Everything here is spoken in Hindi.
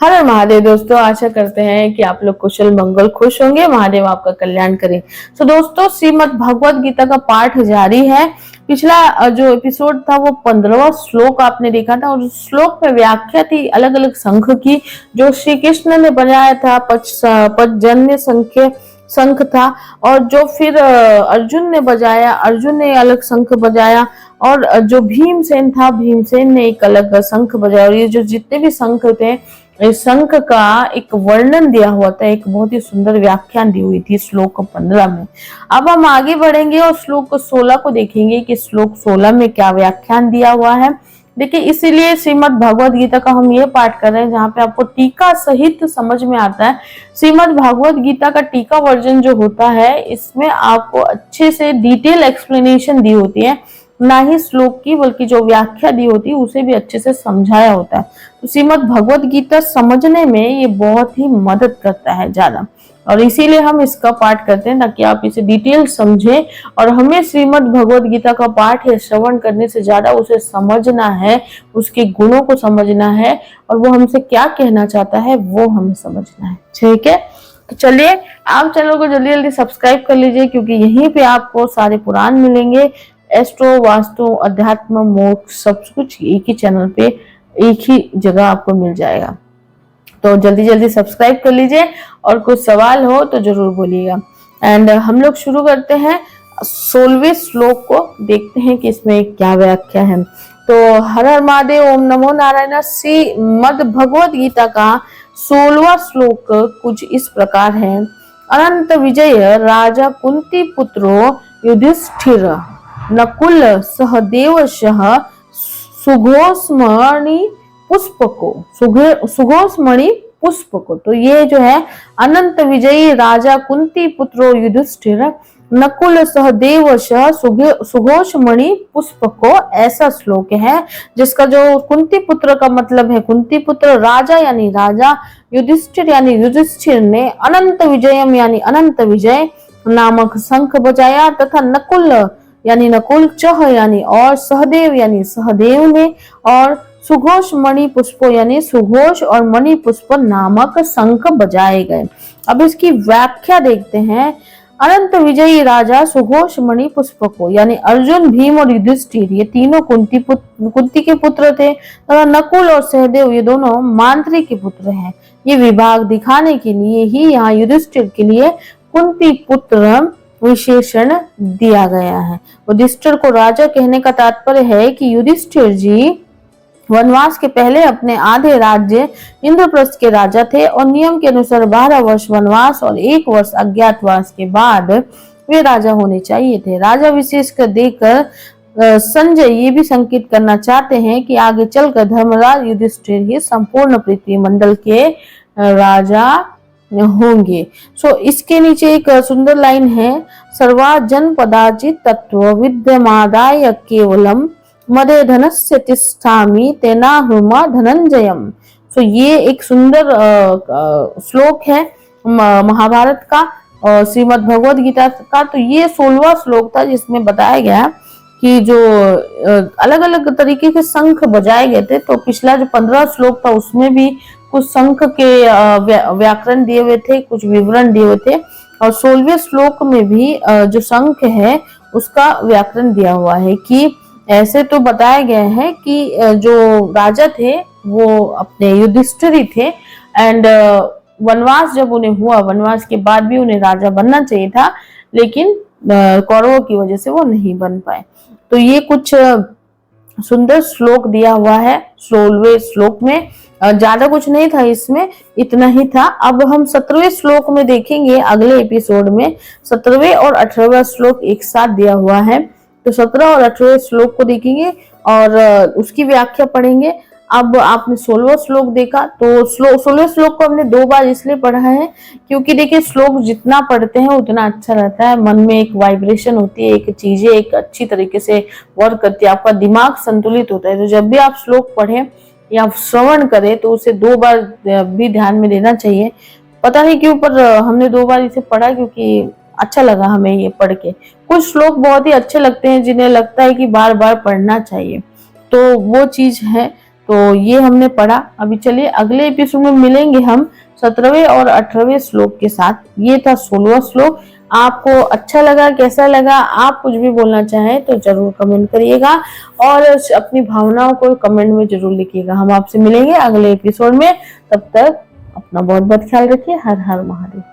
हर हर महादेव दोस्तों, आशा करते हैं कि आप लोग कुशल मंगल खुश होंगे। महादेव आपका कल्याण करें। तो दोस्तों, श्रीमद् भगवत गीता का पाठ जारी है। पिछला जो एपिसोड था वो 15वां श्लोक आपने देखा था, और उस श्लोक में व्याख्या थी अलग अलग शंख की जो श्री कृष्ण ने बनाया था। पचजन्य शंख था, और जो फिर अर्जुन ने बजाया, अर्जुन ने अलग शंख बजाया, और जो भीमसेन था, भीमसेन ने एक अलग शंख बजाया। और ये जो जितने भी शंख थे, इस शंख का एक वर्णन दिया हुआ था, एक बहुत ही सुंदर व्याख्यान दी हुई थी श्लोक 15 में। अब हम आगे बढ़ेंगे और श्लोक 16 को देखेंगे कि श्लोक 16 में क्या व्याख्यान दिया हुआ है। देखिए, इसीलिए श्रीमद् भगवत गीता का हम ये पाठ कर रहे हैं जहाँ पे आपको टीका सहित समझ में आता है। श्रीमद् भगवत गीता का टीका वर्जन जो होता है, इसमें आपको अच्छे से डिटेल एक्सप्लेनेशन दी होती है, ना ही श्लोक की बल्कि जो व्याख्या दी होती है उसे भी अच्छे से समझाया होता है। तो श्रीमद् भगवत गीता समझने में ये बहुत ही मदद करता है ज्यादा, और इसीलिए हम इसका पाठ करते हैं ताकि आप इसे डिटेल समझें। और हमें श्रीमद् भगवत गीता का पाठ या श्रवण करने से ज्यादा उसे समझना है, उसके गुणों को समझना है, और वो हमसे क्या कहना चाहता है वो हमें समझना है। ठीक है, तो चलिए आप चैनल को जल्दी जल्दी सब्सक्राइब कर लीजिए, क्योंकि यहीं पे आपको सारे पुराण मिलेंगे। एस्ट्रो, वास्तु, अध्यात्म, मोक्ष सब कुछ एक ही चैनल पे, एक ही जगह आपको मिल जाएगा। तो जल्दी जल्दी सब्सक्राइब कर लीजिए, और कुछ सवाल हो तो जरूर बोलिएगा। एंड हम लोग शुरू करते हैं 16वें श्लोक को, देखते हैं कि इसमें क्या व्याख्या है। तो हर हर महादेव, ओम नमो नारायण। श्रीमद् भगवत गीता का 16वां श्लोक कुछ इस प्रकार है। अनंत विजय राजा कुंती पुत्रो युधिष्ठिर नकुल सहदेवशः सुघोषमणि पुष्पको। तो ये जो है अनंत विजयी राजा कुंती पुत्रो युधिष्ठिर नकुल सहदेवशः सुघोषमणि पुष्पको, ऐसा श्लोक है जिसका जो कुंती पुत्र का मतलब है कुंती पुत्र, राजा यानी राजा, युधिष्ठिर यानी युधिष्ठिर ने अनंत विजयम यानी अनंत विजय नामक शंख बजाया, तथा नकुल यानी नकुल, चह यानी और, सहदेव यानी सहदेव ने, और सुघोष मणि पुष्पो यानी सुघोष और मणि पुष्प नामक शंख बजाए गए। अब इसकी व्याख्या देखते हैं। अनंत विजयी राजा सुघोष मणि पुष्प को यानी अर्जुन, भीम और युधिष्ठिर ये तीनों कुंती के पुत्र थे, तथा नकुल और सहदेव ये दोनों मांत्री के पुत्र हैं। ये विभाग दिखाने के लिए ही यहाँ युधिष्ठिर के लिए कुंती पुत्र विशेषण दिया गया है। युधिष्ठिर को राजा कहने का तात्पर्य है कि युधिष्ठिर जी वनवास के पहले अपने आधे राज्य इंद्रप्रस्थ के राजा थे, और नियम के अनुसार 12 वर्ष वनवास और 1 वर्ष अज्ञातवास के बाद वे राजा होने चाहिए थे। राजा विशेष कर देकर संजय ये भी संकेत करना चाहते हैं कि आगे चलकर धर्मराज युधिष्ठिर ही संपूर्ण पृथ्वी मंडल के राजा होंगे। इसके नीचे एक सुंदर लाइन है, सर्वा जन पदाचित तत्व विद्यमादाय केवलम मदे धनस्य तिष्ठामि तेनाहुमा धनंजयम। ये एक सुंदर श्लोक है महाभारत का और श्रीमद् भगवत गीता का। तो ये 16वां श्लोक था जिसमें बताया गया कि जो अलग अलग तरीके के शंख बजाए गए थे। तो पिछला जो 15 श्लोक था उसमें भी कुछ शंख के व्याकरण दिए हुए थे, कुछ विवरण दिए हुए थे, और 16वें श्लोक में भी जो शंख है उसका व्याकरण दिया हुआ है। कि ऐसे तो बताया गया है कि जो राजा थे वो अपने युधिष्ठिर ही थे, एंड वनवास जब उन्हें हुआ, वनवास के बाद भी उन्हें राजा बनना चाहिए था, लेकिन कौरवों की वजह से वो नहीं बन पाए। तो ये कुछ सुंदर श्लोक दिया हुआ है 16वें श्लोक में। ज्यादा कुछ नहीं था इसमें, इतना ही था। अब हम 17वें श्लोक में देखेंगे अगले एपिसोड में। 17वें और 18वां श्लोक एक साथ दिया हुआ है, तो 17 और 18वें श्लोक को देखेंगे और उसकी व्याख्या पढ़ेंगे। अब आपने 16वां श्लोक देखा, तो 16वें श्लोक को हमने 2 बार इसलिए पढ़ा है क्योंकि देखिए श्लोक जितना पढ़ते हैं उतना अच्छा रहता है। मन में एक वाइब्रेशन होती है, एक चीजें एक अच्छी तरीके से वर्क करती है, आपका दिमाग संतुलित होता है। तो जब भी आप श्लोक पढ़ें या श्रवण करें तो उसे 2 बार भी ध्यान में लेना चाहिए। पता नहीं क्यों, पर हमने 2 बार इसे पढ़ा क्योंकि अच्छा लगा हमें ये पढ़ के। कुछ श्लोक बहुत ही अच्छे लगते हैं जिन्हें लगता है कि बार बार पढ़ना चाहिए, तो वो चीज है। तो ये हमने पढ़ा। अभी चलिए अगले एपिसोड में मिलेंगे हम 17वें और 18वें श्लोक के साथ। ये था 16वां श्लोक। आपको अच्छा लगा, कैसा लगा, आप कुछ भी बोलना चाहें तो जरूर कमेंट करिएगा और अपनी भावनाओं को कमेंट में जरूर लिखिएगा। हम आपसे मिलेंगे अगले एपिसोड में। तब तक अपना बहुत बहुत ख्याल रखिए। हर हर महादेव।